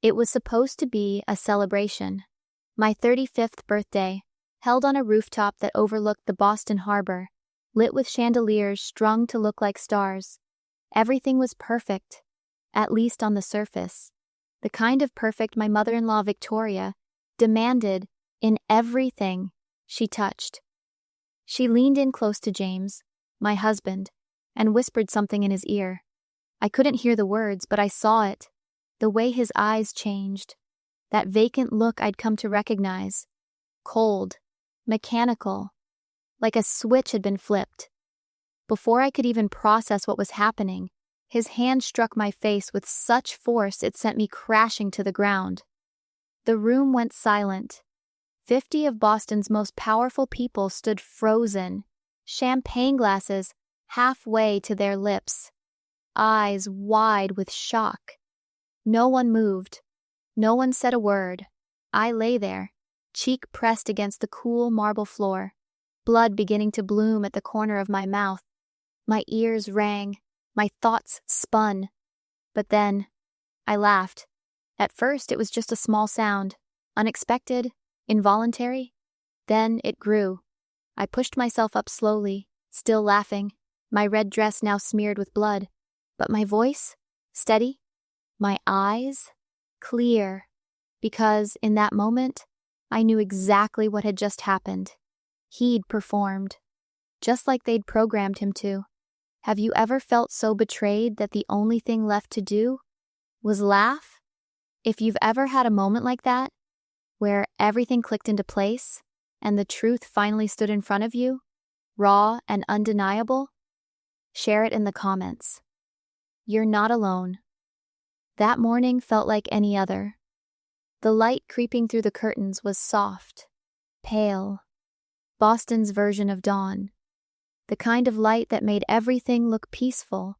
It was supposed to be a celebration. My 35th birthday, held on a rooftop that overlooked the Boston Harbor, lit with chandeliers strung to look like stars. Everything was perfect, at least on the surface. The kind of perfect my mother-in-law Victoria demanded in everything she touched. She leaned in close to James, my husband, and whispered something in his ear. I couldn't hear the words, but I saw it. The way his eyes changed. That vacant look I'd come to recognize. Cold, mechanical, like a switch had been flipped. Before I could even process what was happening, his hand struck my face with such force it sent me crashing to the ground. The room went silent. 50 of Boston's most powerful people stood frozen, champagne glasses halfway to their lips, eyes wide with shock. No one moved. No one said a word. I lay there, cheek pressed against the cool marble floor, blood beginning to bloom at the corner of my mouth. My ears rang, my thoughts spun. But then, I laughed. At first, it was just a small sound, unexpected, involuntary. Then it grew. I pushed myself up slowly, still laughing, my red dress now smeared with blood. But my voice, steady. My eyes, clear. Because, in that moment, I knew exactly what had just happened. He'd performed, just like they'd programmed him to. Have you ever felt so betrayed that the only thing left to do was laugh? If you've ever had a moment like that, where everything clicked into place and the truth finally stood in front of you, raw and undeniable, share it in the comments. You're not alone. That morning felt like any other. The light creeping through the curtains was soft, pale, Boston's version of dawn, the kind of light that made everything look peaceful.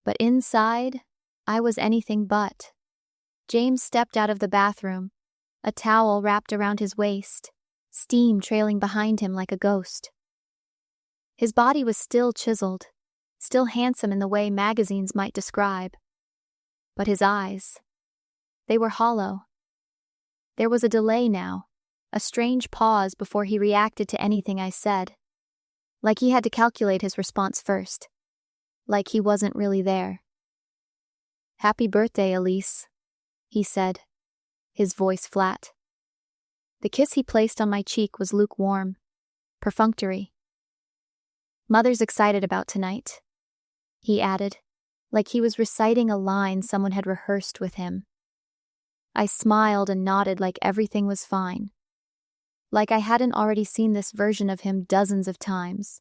But inside, I was anything but. James stepped out of the bathroom, a towel wrapped around his waist, steam trailing behind him like a ghost. His body was still chiseled, still handsome in the way magazines might describe. But his eyes, they were hollow. There was a delay now, a strange pause before he reacted to anything I said. Like he had to calculate his response first. Like he wasn't really there. "Happy birthday, Elise," he said, his voice flat. The kiss he placed on my cheek was lukewarm, perfunctory. "Mother's excited about tonight," he added, like he was reciting a line someone had rehearsed with him. I smiled and nodded like everything was fine. Like I hadn't already seen this version of him dozens of times.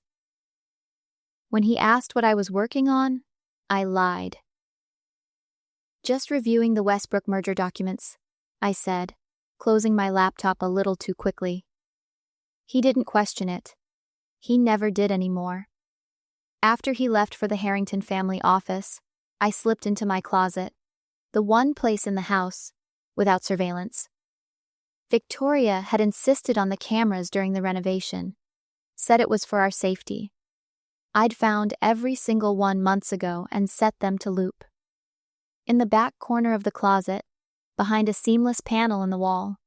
When he asked what I was working on, I lied. "Just reviewing the Westbrook merger documents," I said, closing my laptop a little too quickly. He didn't question it. He never did anymore. After he left for the Harrington family office, I slipped into my closet, the one place in the house without surveillance. Victoria had insisted on the cameras during the renovation, said it was for our safety. I'd found every single one months ago and set them to loop. In the back corner of the closet, behind a seamless panel in the wall,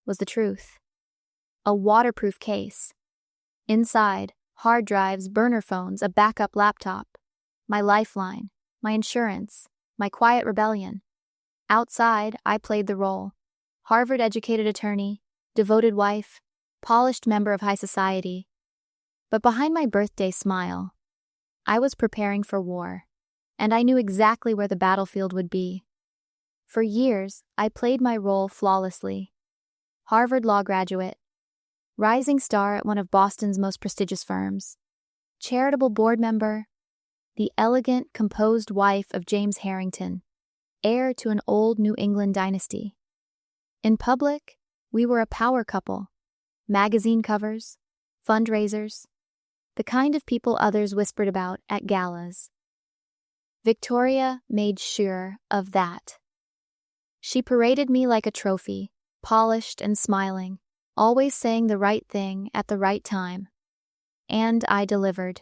was the truth. A waterproof case. Inside, hard drives, burner phones, a backup laptop, my lifeline, my insurance, my quiet rebellion. Outside, I played the role. Harvard-educated attorney, devoted wife, polished member of high society. But behind my birthday smile, I was preparing for war, and I knew exactly where the battlefield would be. For years, I played my role flawlessly. Harvard law graduate, rising star at one of Boston's most prestigious firms, charitable board member, the elegant, composed wife of James Harrington, heir to an old New England dynasty. In public, we were a power couple, magazine covers, fundraisers, the kind of people others whispered about at galas. Victoria made sure of that. She paraded me like a trophy, polished and smiling, always saying the right thing at the right time. And I delivered.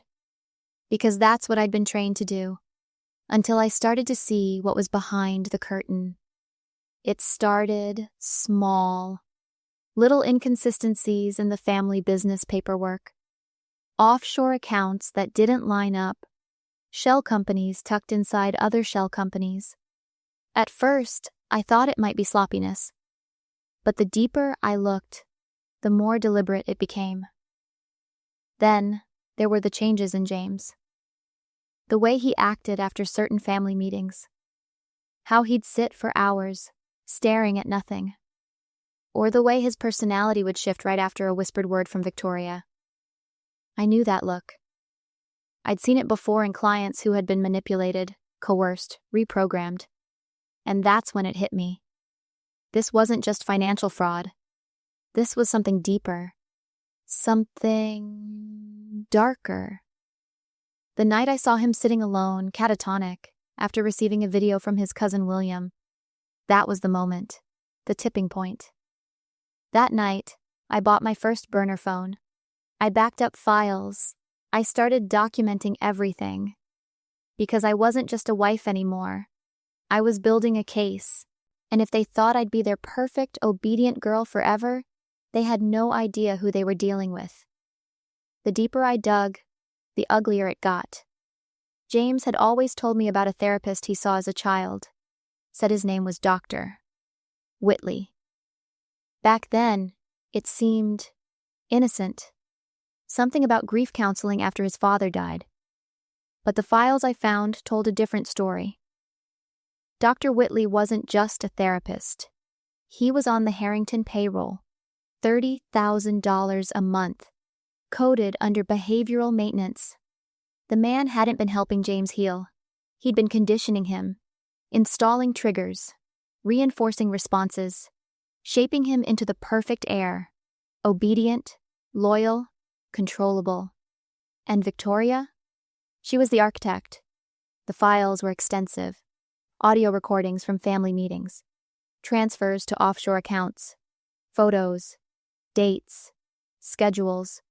Because that's what I'd been trained to do, until I started to see what was behind the curtain. It started small. Little inconsistencies in the family business paperwork, offshore accounts that didn't line up, shell companies tucked inside other shell companies. At first, I thought it might be sloppiness, but the deeper I looked, the more deliberate it became. Then, there were the changes in James. The way he acted after certain family meetings. How he'd sit for hours, staring at nothing. Or the way his personality would shift right after a whispered word from Victoria. I knew that look. I'd seen it before in clients who had been manipulated, coerced, reprogrammed. And that's when it hit me. This wasn't just financial fraud. This was something deeper. Something darker. The night I saw him sitting alone, catatonic, after receiving a video from his cousin William, that was the moment, the tipping point. That night, I bought my first burner phone. I backed up files. I started documenting everything. Because I wasn't just a wife anymore. I was building a case. And if they thought I'd be their perfect, obedient girl forever, they had no idea who they were dealing with. The deeper I dug, the uglier it got. James had always told me about a therapist he saw as a child. Said his name was Dr. Whitley. Back then, it seemed innocent. Something about grief counseling after his father died. But the files I found told a different story. Dr. Whitley wasn't just a therapist. He was on the Harrington payroll, $30,000 a month, coded under behavioral maintenance. The man hadn't been helping James heal. He'd been conditioning him, installing triggers, reinforcing responses, shaping him into the perfect heir, obedient, loyal, controllable. And Victoria? She was the architect. The files were extensive. Audio recordings from family meetings, transfers to offshore accounts, photos, dates, schedules,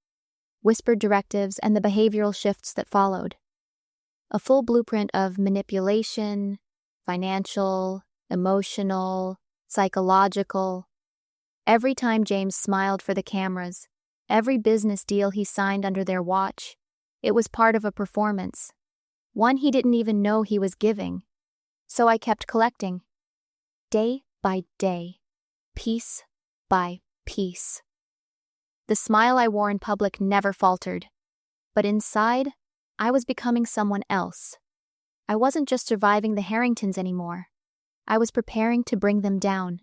whispered directives, and the behavioral shifts that followed. A full blueprint of manipulation, financial, emotional, psychological. Every time James smiled for the cameras, every business deal he signed under their watch, it was part of a performance, one he didn't even know he was giving. So I kept collecting, day by day, piece by piece. The smile I wore in public never faltered, but inside, I was becoming someone else. I wasn't just surviving the Harringtons anymore. I was preparing to bring them down.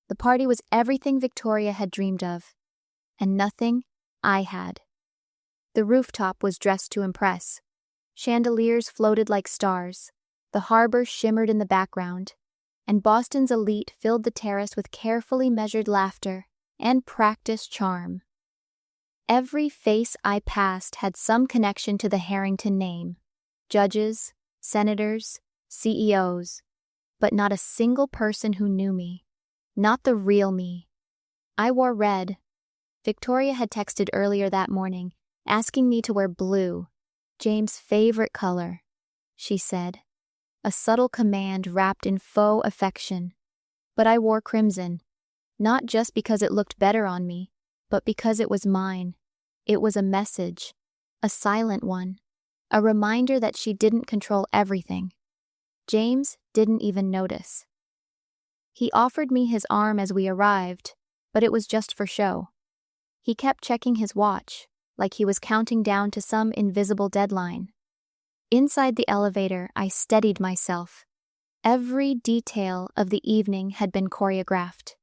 The party was everything Victoria had dreamed of, and nothing I had. The rooftop was dressed to impress. Chandeliers floated like stars. The harbor shimmered in the background, and Boston's elite filled the terrace with carefully measured laughter and practiced charm. Every face I passed had some connection to the Harrington name. Judges, senators, CEOs, but not a single person who knew me. Not the real me. I wore red. Victoria had texted earlier that morning, asking me to wear blue, James' favorite color, she said. A subtle command wrapped in faux affection. But I wore crimson, not just because it looked better on me, but because it was mine. It was a message, a silent one, a reminder that she didn't control everything. James didn't even notice. He offered me his arm as we arrived, but it was just for show. He kept checking his watch, like he was counting down to some invisible deadline. Inside the elevator, I steadied myself. Every detail of the evening had been choreographed.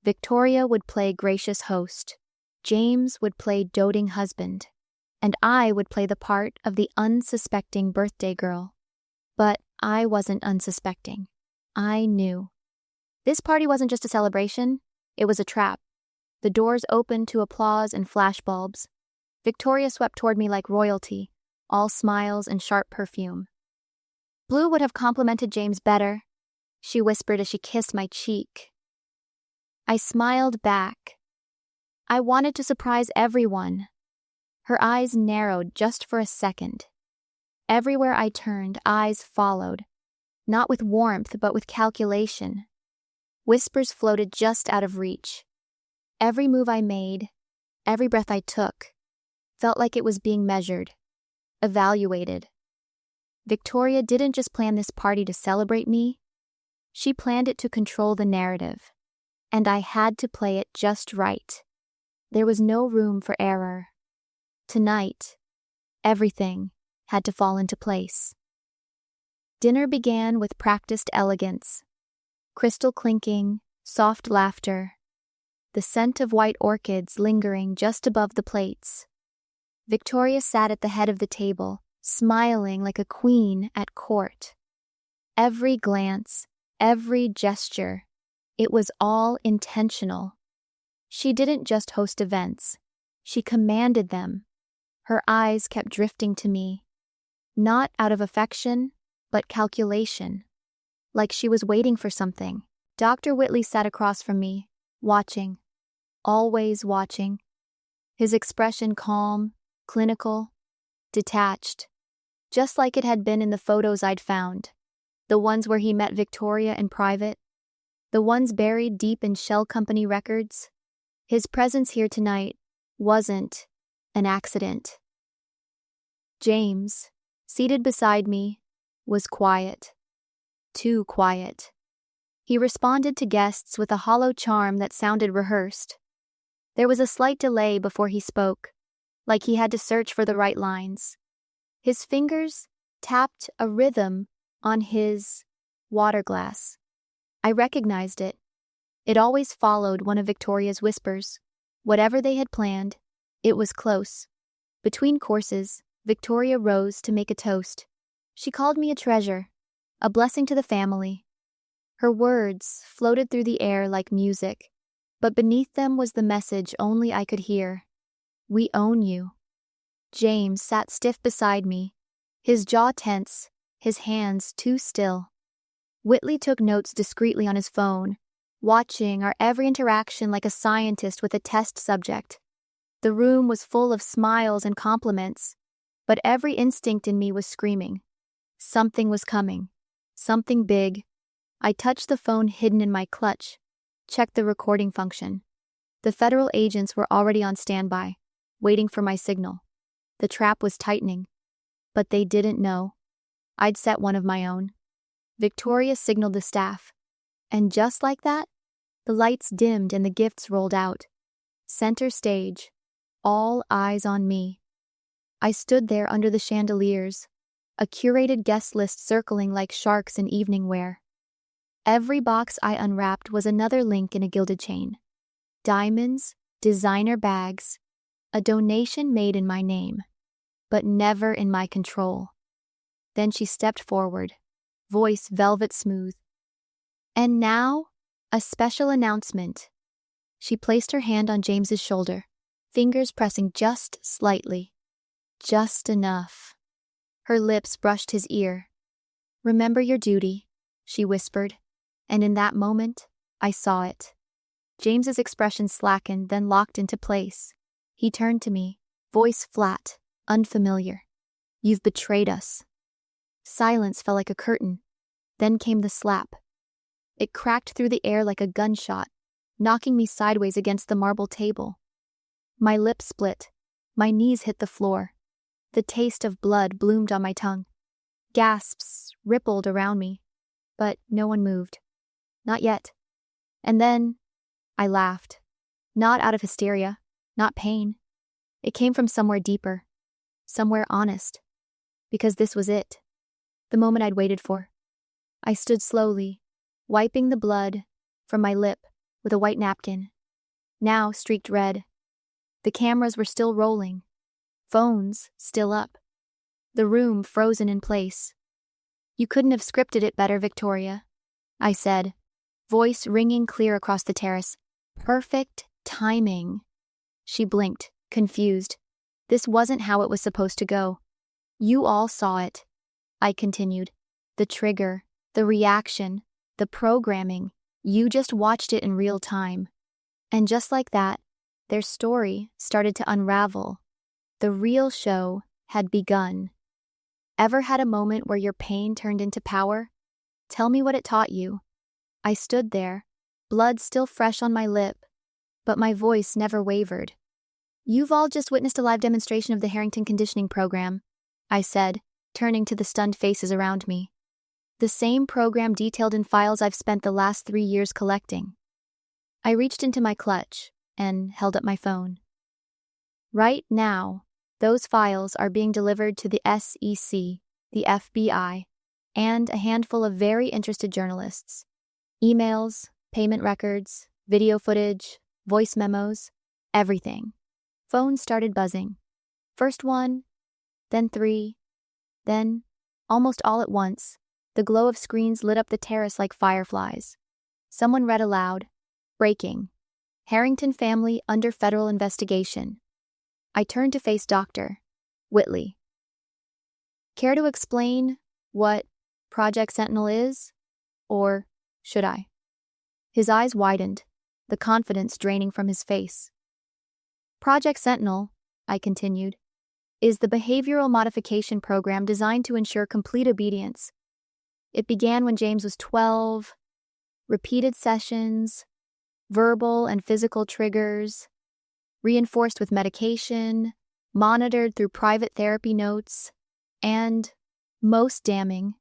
Victoria would play gracious host. James would play doting husband. And I would play the part of the unsuspecting birthday girl. But I wasn't unsuspecting. I knew. This party wasn't just a celebration. It was a trap. The doors opened to applause and flashbulbs. Victoria swept toward me like royalty, all smiles and sharp perfume. Blue would have complimented James better, she whispered as she kissed my cheek. I smiled back. I wanted to surprise everyone. Her eyes narrowed just for a second. Everywhere I turned, eyes followed, not with warmth but with calculation. Whispers floated just out of reach. Every move I made, every breath I took, felt like it was being measured, evaluated. Victoria didn't just plan this party to celebrate me, she planned it to control the narrative. And I had to play it just right. There was no room for error. Tonight, everything had to fall into place. Dinner began with practiced elegance. Crystal clinking, soft laughter, the scent of white orchids lingering just above the plates. Victoria sat at the head of the table, smiling like a queen at court. Every glance, every gesture, it was all intentional. She didn't just host events, she commanded them. Her eyes kept drifting to me, not out of affection, but calculation. Like she was waiting for something. Dr. Whitley sat across from me, watching, always watching. His expression calm, clinical, detached, just like it had been in the photos I'd found. The ones where he met Victoria in private, the ones buried deep in shell company records. His presence here tonight wasn't an accident. James, seated beside me, was quiet. Too quiet. He responded to guests with a hollow charm that sounded rehearsed. There was a slight delay before he spoke, like he had to search for the right lines. His fingers tapped a rhythm on his water glass. I recognized it. It always followed one of Victoria's whispers. Whatever they had planned, it was close. Between courses, Victoria rose to make a toast. She called me a treasure, a blessing to the family. Her words floated through the air like music, but beneath them was the message only I could hear. We own you. James sat stiff beside me, his jaw tense, his hands too still. Whitley took notes discreetly on his phone, watching our every interaction like a scientist with a test subject. The room was full of smiles and compliments, but every instinct in me was screaming. Something was coming. Something big. I touched the phone hidden in my clutch, checked the recording function. The federal agents were already on standby, waiting for my signal. The trap was tightening, but they didn't know. I'd set one of my own. Victoria signaled the staff, and just like that, the lights dimmed and the gifts rolled out. Center stage, all eyes on me. I stood there under the chandeliers, a curated guest list circling like sharks in evening wear. Every box I unwrapped was another link in a gilded chain. Diamonds, designer bags, a donation made in my name, but never in my control. Then she stepped forward, voice velvet smooth. And now, a special announcement. She placed her hand on James's shoulder, fingers pressing just slightly. Just enough. Her lips brushed his ear. Remember your duty, she whispered, and in that moment, I saw it. James's expression slackened, then locked into place. He turned to me, voice flat, unfamiliar. You've betrayed us. Silence fell like a curtain. Then came the slap. It cracked through the air like a gunshot, knocking me sideways against the marble table. My lips split. My knees hit the floor. The taste of blood bloomed on my tongue. Gasps rippled around me, but no one moved. Not yet. And then, I laughed. Not out of hysteria, not pain. It came from somewhere deeper, somewhere honest. Because this was it. The moment I'd waited for. I stood slowly, wiping the blood from my lip with a white napkin, now streaked red. The cameras were still rolling, phones still up, the room frozen in place. You couldn't have scripted it better, Victoria, I said, voice ringing clear across the terrace. Perfect timing. She blinked, confused. This wasn't how it was supposed to go. You all saw it, I continued. The trigger, the reaction, the programming. You just watched it in real time. And just like that, their story started to unravel. The real show had begun. Ever had a moment where your pain turned into power? Tell me what it taught you. I stood there, blood still fresh on my lip, but my voice never wavered. "You've all just witnessed a live demonstration of the Harrington conditioning program," I said, turning to the stunned faces around me. "The same program detailed in files I've spent the last 3 years collecting." I reached into my clutch and held up my phone. "Right now, those files are being delivered to the SEC, the FBI, and a handful of very interested journalists. Emails, payment records, video footage, voice memos, everything." Phones started buzzing. First one, then 3, then, almost all at once, the glow of screens lit up the terrace like fireflies. Someone read aloud, "Breaking. Harrington family under federal investigation." I turned to face Dr. Whitley. "Care to explain what Project Sentinel is? Or should I?" His eyes widened, the confidence draining from his face. "Project Sentinel," I continued, "is the behavioral modification program designed to ensure complete obedience. It began when James was 12. Repeated sessions, verbal and physical triggers, reinforced with medication, monitored through private therapy notes, and, most damning,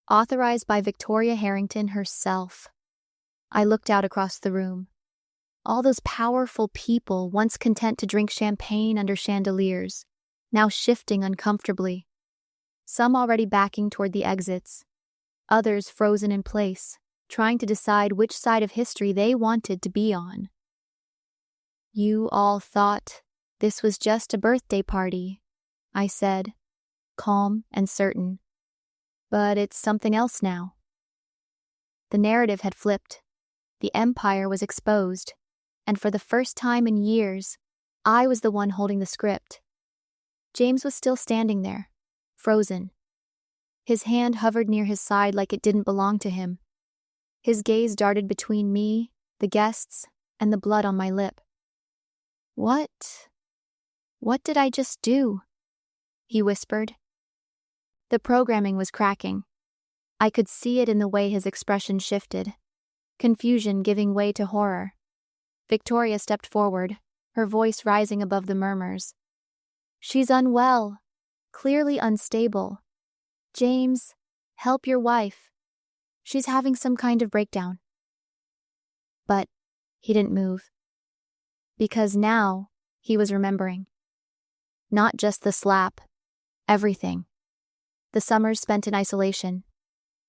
authorized by Victoria Harrington herself." I looked out across the room. All those powerful people, once content to drink champagne under chandeliers, now shifting uncomfortably. Some already backing toward the exits, others frozen in place, trying to decide which side of history they wanted to be on. "You all thought this was just a birthday party," I said, calm and certain. "But it's something else now." The narrative had flipped. The empire was exposed, and for the first time in years, I was the one holding the script. James was still standing there, frozen. His hand hovered near his side like it didn't belong to him. His gaze darted between me, the guests, and the blood on my lip. What did I just do?" he whispered. The programming was cracking. I could see it in the way his expression shifted, confusion giving way to horror. Victoria stepped forward, her voice rising above the murmurs. "She's unwell, clearly unstable. James, help your wife. She's having some kind of breakdown." But he didn't move. Because now he was remembering. Not just the slap, everything. The summers spent in isolation,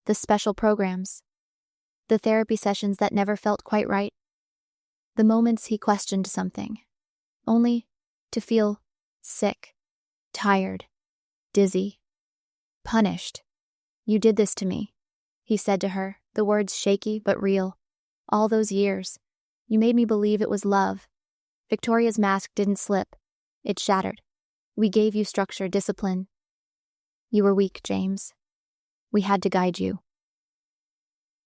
the special programs, the therapy sessions that never felt quite right, the moments he questioned something, only to feel sick, tired, dizzy, punished. "You did this to me," he said to her, the words shaky but real. "All those years, you made me believe it was love." Victoria's mask didn't slip. It shattered. "We gave you structure, discipline. You were weak, James. We had to guide you."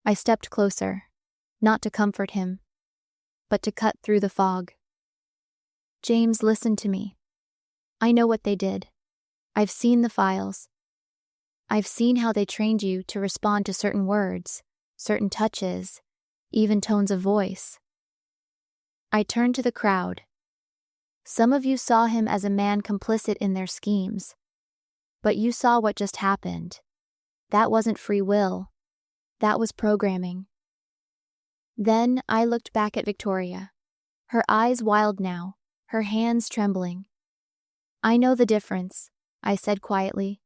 I stepped closer, not to comfort him, but to cut through the fog. "James, listen to me. I know what they did. I've seen the files. I've seen how they trained you to respond to certain words, certain touches, even tones of voice." I turned to the crowd. "Some of you saw him as a man complicit in their schemes. But you saw what just happened. That wasn't free will. That was programming." Then I looked back at Victoria, her eyes wild now, her hands trembling. "I know the difference," I said quietly,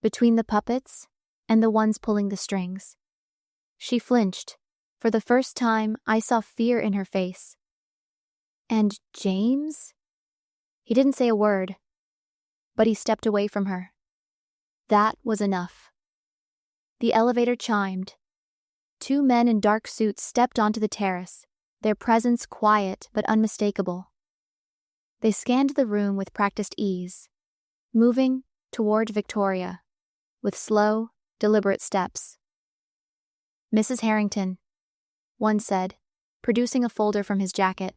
"between the puppets and the ones pulling the strings." She flinched. For the first time, I saw fear in her face. "And James?" He didn't say a word, but he stepped away from her. That was enough. The elevator chimed. 2 men in dark suits stepped onto the terrace, their presence quiet but unmistakable. They scanned the room with practiced ease, moving toward Victoria, with slow, deliberate steps. "Mrs. Harrington," one said, producing a folder from his jacket.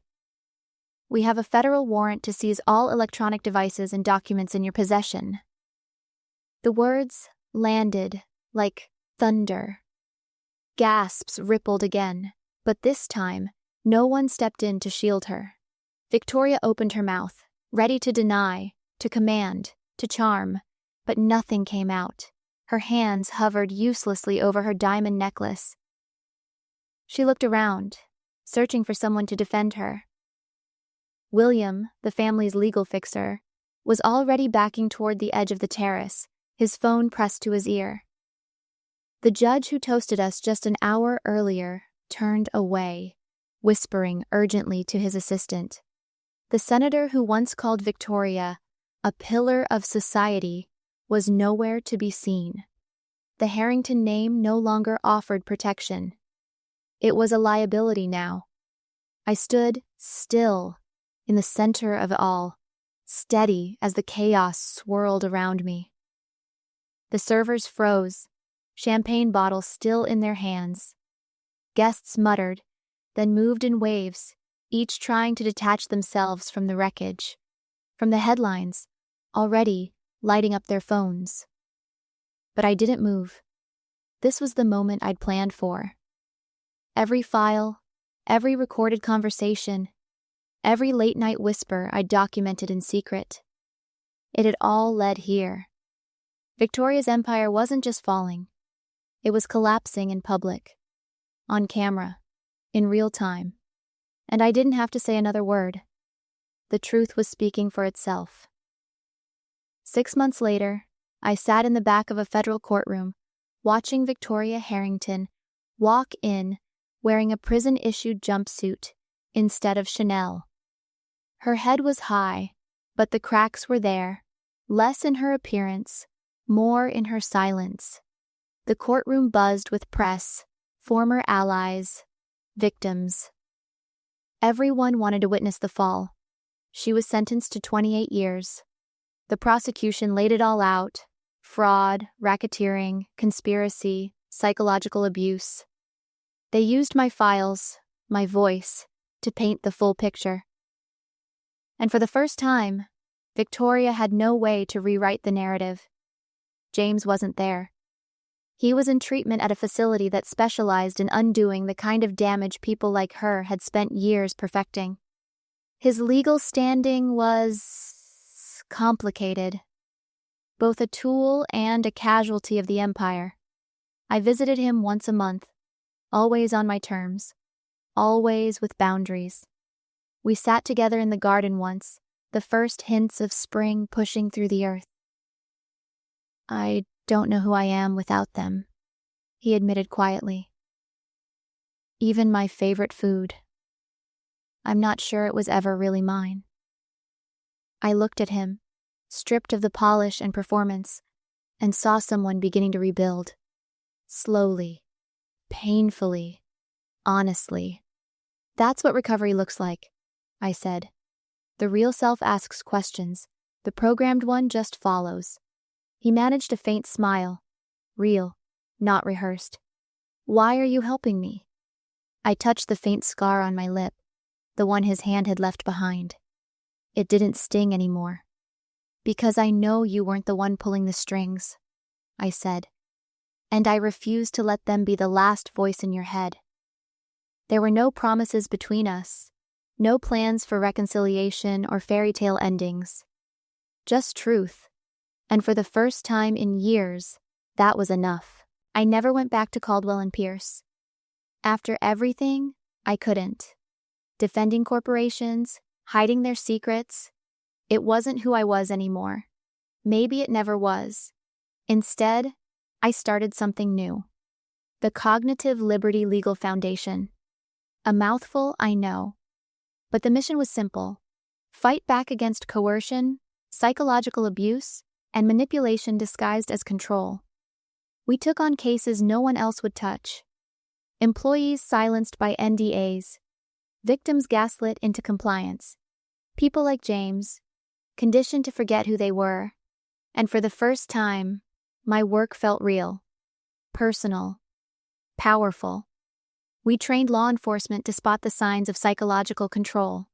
"We have a federal warrant to seize all electronic devices and documents in your possession." The words landed like thunder. Gasps rippled again, But this time, no one stepped in to shield her. Victoria opened her mouth, ready to deny, to command, to charm, but nothing came out. Her hands hovered uselessly over her diamond necklace. She looked around, searching for someone to defend her. William, the family's legal fixer, was already backing toward the edge of the terrace, his phone pressed to his ear. The judge who toasted us just an hour earlier turned away, whispering urgently to his assistant. The senator who once called Victoria a pillar of society was nowhere to be seen. The Harrington name no longer offered protection. It was a liability now. I stood still in the center of it all, steady as the chaos swirled around me. The servers froze, champagne bottles still in their hands. Guests muttered, then moved in waves, each trying to detach themselves from the wreckage, from the headlines, already lighting up their phones. But I didn't move. This was the moment I'd planned for. Every file, every recorded conversation, every late-night whisper I'd documented in secret. It had all led here. Victoria's empire wasn't just falling. It was collapsing in public, on camera, in real time. And I didn't have to say another word. The truth was speaking for itself. 6 months later, I sat in the back of a federal courtroom, watching Victoria Harrington walk in wearing a prison-issued jumpsuit instead of Chanel. Her head was high, but the cracks were there, less in her appearance, more in her silence. The courtroom buzzed with press, former allies, victims. Everyone wanted to witness the fall. She was sentenced to 28 years. The prosecution laid it all out: fraud, racketeering, conspiracy, psychological abuse. They used my files, my voice, to paint the full picture. And for the first time, Victoria had no way to rewrite the narrative. James wasn't there. He was in treatment at a facility that specialized in undoing the kind of damage people like her had spent years perfecting. His legal standing was complicated, both a tool and a casualty of the empire. I visited him once a month, always on my terms, always with boundaries. We sat together in the garden once, the first hints of spring pushing through the earth. I don't know who I am without them, he admitted quietly. Even my favorite food. I'm not sure it was ever really mine. I looked at him, stripped of the polish and performance, and saw someone beginning to rebuild. Slowly, painfully, honestly. That's what recovery looks like, I said. The real self asks questions, the programmed one just follows. He managed a faint smile, real, not rehearsed. Why are you helping me? I touched the faint scar on my lip, the one his hand had left behind. It didn't sting anymore. Because I know you weren't the one pulling the strings, I said, and I refused to let them be the last voice in your head. There were no promises between us, no plans for reconciliation or fairy tale endings. Just truth. And for the first time in years, that was enough. I never went back to Caldwell and Pierce. After everything, I couldn't. Defending corporations, hiding their secrets. It wasn't who I was anymore. Maybe it never was. Instead, I started something new. The Cognitive Liberty Legal Foundation. A mouthful, I know. But the mission was simple. Fight back against coercion, psychological abuse, and manipulation disguised as control. We took on cases no one else would touch. Employees silenced by NDAs. Victims gaslit into compliance. People like James, conditioned to forget who they were. And for the first time, my work felt real, personal, powerful. We trained law enforcement to spot the signs of psychological control,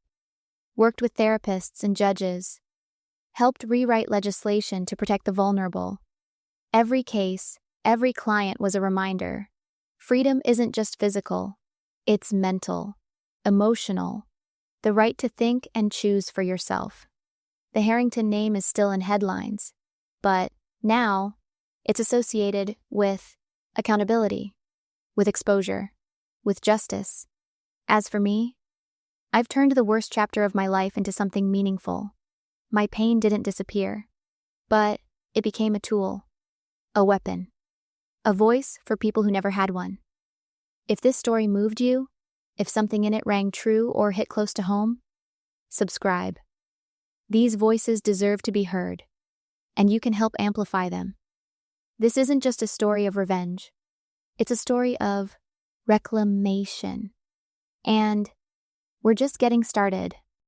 worked with therapists and judges, helped rewrite legislation to protect the vulnerable. Every case, every client was a reminder. Freedom isn't just physical, It's mental, emotional, the right to think and choose for yourself. The Harrington name is still in headlines, but now it's associated with accountability, with exposure, with justice. As for me, I've turned the worst chapter of my life into something meaningful. My pain didn't disappear, but it became a tool, a weapon, a voice for people who never had one. If this story moved you, if something in it rang true or hit close to home, subscribe. These voices deserve to be heard, and you can help amplify them. This isn't just a story of revenge. It's a story of reclamation. And we're just getting started.